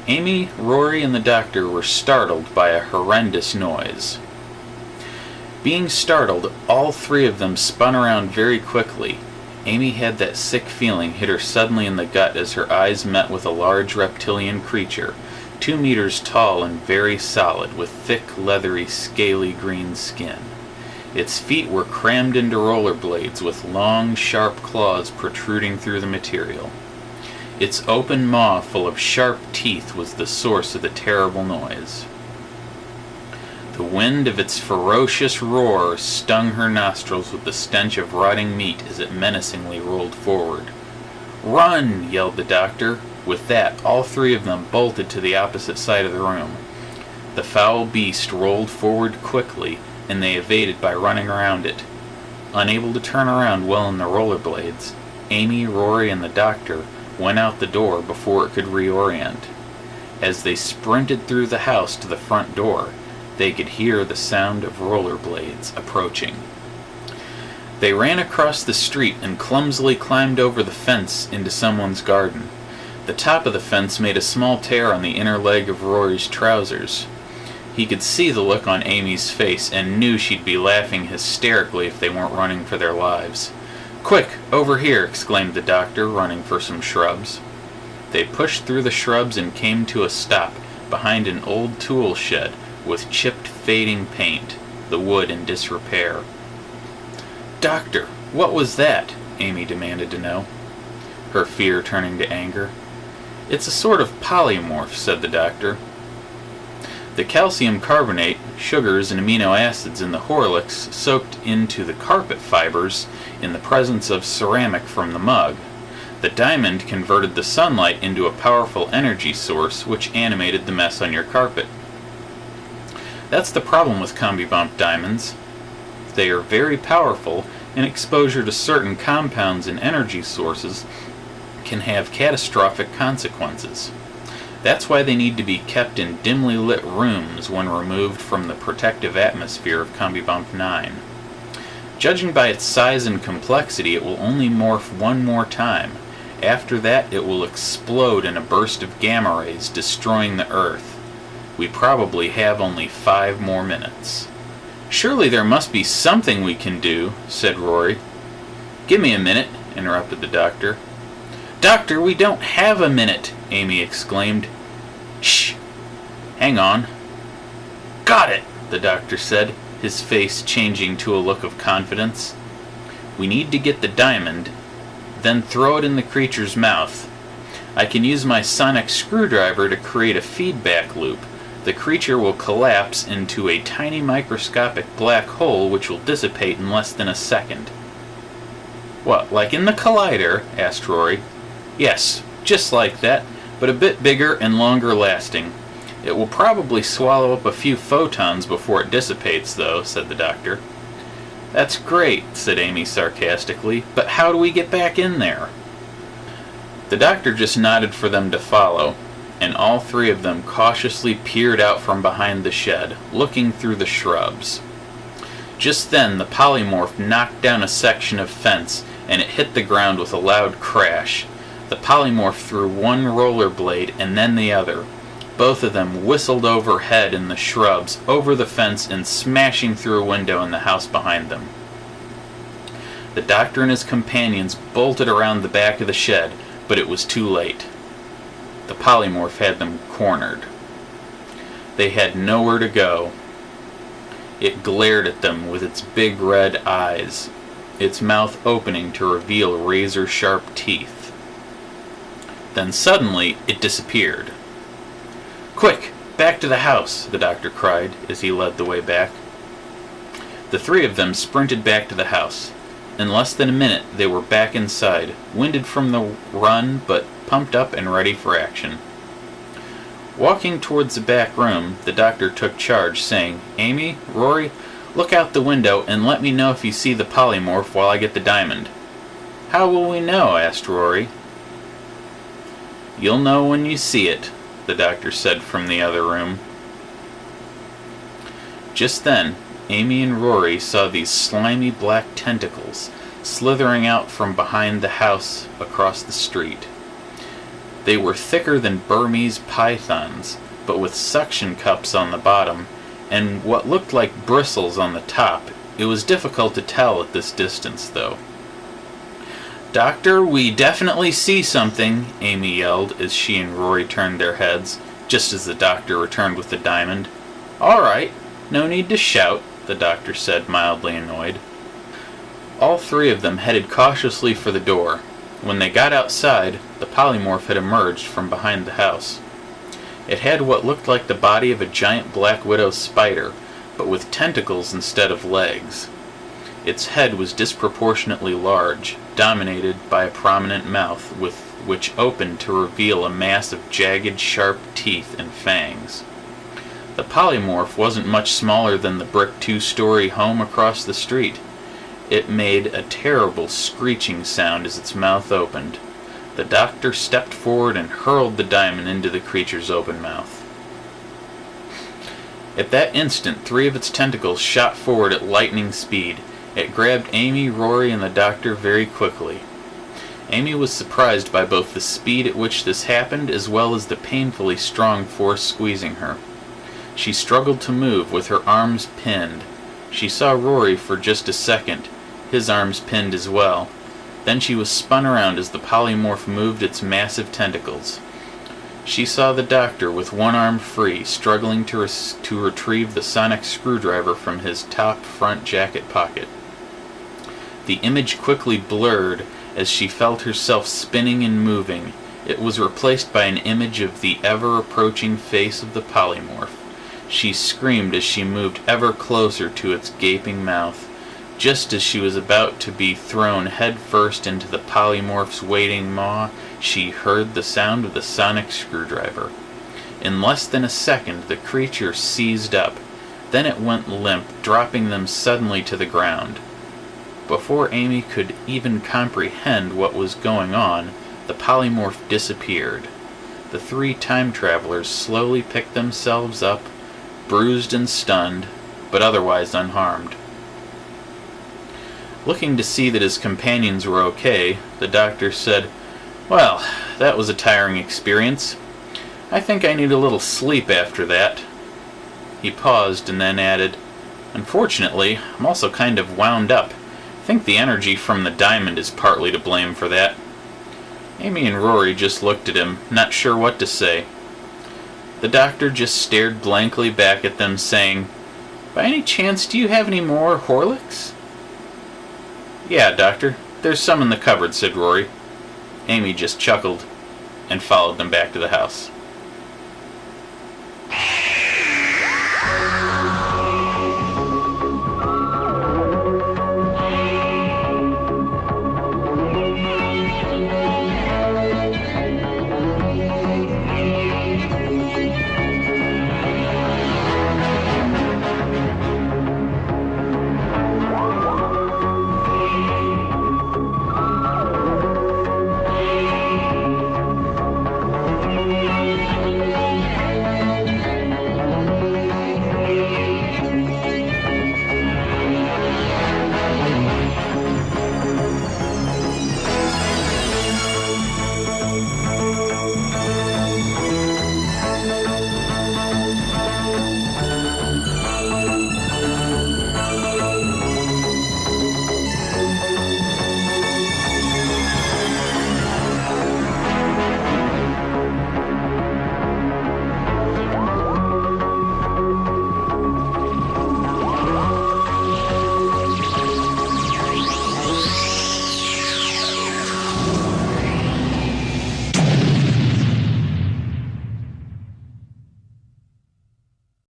Amy, Rory, and the doctor were startled by a horrendous noise. Being startled, all three of them spun around very quickly. Amy had that sick feeling hit her suddenly in the gut as her eyes met with a large reptilian creature, 2 meters tall and very solid, with thick, leathery, scaly green skin. Its feet were crammed into rollerblades with long, sharp claws protruding through the material. Its open maw full of sharp teeth was the source of the terrible noise. The wind of its ferocious roar stung her nostrils with the stench of rotting meat as it menacingly rolled forward. "Run!" yelled the doctor. With that, all three of them bolted to the opposite side of the room. The foul beast rolled forward quickly, and they evaded by running around it. Unable to turn around well in the rollerblades, Amy, Rory, and the doctor went out the door before it could reorient. As they sprinted through the house to the front door, they could hear the sound of rollerblades approaching. They ran across the street and clumsily climbed over the fence into someone's garden. The top of the fence made a small tear on the inner leg of Rory's trousers. He could see the look on Amy's face and knew she'd be laughing hysterically if they weren't running for their lives. "Quick, over here!" exclaimed the doctor, running for some shrubs. They pushed through the shrubs and came to a stop behind an old tool shed with chipped, fading paint, the wood in disrepair. "Doctor, what was that?" Amy demanded to know, her fear turning to anger. "It's a sort of polymorph," said the doctor. The calcium carbonate, sugars, and amino acids in the Horlicks soaked into the carpet fibers in the presence of ceramic from the mug. The diamond converted the sunlight into a powerful energy source which animated the mess on your carpet. That's the problem with combi-bump diamonds. They are very powerful, and exposure to certain compounds and energy sources can have catastrophic consequences. That's why they need to be kept in dimly lit rooms when removed from the protective atmosphere of combi-bump 9. Judging by its size and complexity, it will only morph one more time. After that, it will explode in a burst of gamma rays, destroying the Earth. We probably have only 5 more minutes. "Surely there must be something we can do," said Rory. "Give me a minute," interrupted the doctor. "Doctor, we don't have a minute," Amy exclaimed. "Shh! Hang on." "Got it," the doctor said, his face changing to a look of confidence. "We need to get the diamond, then throw it in the creature's mouth. I can use my sonic screwdriver to create a feedback loop. The creature will collapse into a tiny microscopic black hole which will dissipate in less than a second." "What, like in the collider?" asked Rory. "Yes, just like that, but a bit bigger and longer lasting. It will probably swallow up a few photons before it dissipates, though," said the doctor. "That's great," said Amy sarcastically, "but how do we get back in there?" The doctor just nodded for them to follow, and all three of them cautiously peered out from behind the shed, looking through the shrubs. Just then the polymorph knocked down a section of fence, and it hit the ground with a loud crash. The polymorph threw one rollerblade and then the other. Both of them whistled overhead in the shrubs, over the fence, and smashing through a window in the house behind them. The doctor and his companions bolted around the back of the shed, but it was too late. The polymorph had them cornered. They had nowhere to go. It glared at them with its big red eyes, its mouth opening to reveal razor-sharp teeth. Then suddenly, it disappeared. "Quick, back to the house," the doctor cried as he led the way back. The three of them sprinted back to the house. In less than a minute, they were back inside, winded from the run, but pumped up and ready for action. Walking towards the back room, the doctor took charge, saying, "Amy, Rory, look out the window and let me know if you see the polymorph while I get the diamond." "How will we know?" asked Rory. "You'll know when you see it," the doctor said from the other room. Just then, Amy and Rory saw these slimy black tentacles slithering out from behind the house across the street. They were thicker than Burmese pythons, but with suction cups on the bottom and what looked like bristles on the top. It was difficult to tell at this distance, though. "Doctor, we definitely see something," Amy yelled as she and Rory turned their heads, just as the doctor returned with the diamond. "All right, no need to shout," the doctor said, mildly annoyed. All three of them headed cautiously for the door. When they got outside, the polymorph had emerged from behind the house. It had what looked like the body of a giant black widow spider, but with tentacles instead of legs. Its head was disproportionately large, dominated by a prominent mouth which opened to reveal a mass of jagged, sharp teeth and fangs. The polymorph wasn't much smaller than the brick two-story home across the street. It made a terrible screeching sound as its mouth opened. The doctor stepped forward and hurled the diamond into the creature's open mouth. At that instant, three of its tentacles shot forward at lightning speed. It grabbed Amy, Rory, and the doctor very quickly. Amy was surprised by both the speed at which this happened as well as the painfully strong force squeezing her. She struggled to move with her arms pinned. She saw Rory for just a second, his arms pinned as well. Then she was spun around as the polymorph moved its massive tentacles. She saw the doctor with one arm free, struggling to retrieve the sonic screwdriver from his top front jacket pocket. The image quickly blurred as she felt herself spinning and moving. It was replaced by an image of the ever-approaching face of the polymorph. She screamed as she moved ever closer to its gaping mouth. Just as she was about to be thrown headfirst into the polymorph's waiting maw, she heard the sound of the sonic screwdriver. In less than a second, the creature seized up. Then it went limp, dropping them suddenly to the ground. Before Amy could even comprehend what was going on, the polymorph disappeared. The three time travelers slowly picked themselves up, bruised and stunned, but otherwise unharmed. Looking to see that his companions were okay, the doctor said, "Well, that was a tiring experience. I think I need a little sleep after that." He paused and then added, "Unfortunately, I'm also kind of wound up. I think the energy from the diamond is partly to blame for that." Amy and Rory just looked at him, not sure what to say. The doctor just stared blankly back at them, saying, "By any chance, do you have any more Horlicks?" "Yeah, doctor, there's some in the cupboard," said Rory. Amy just chuckled and followed them back to the house.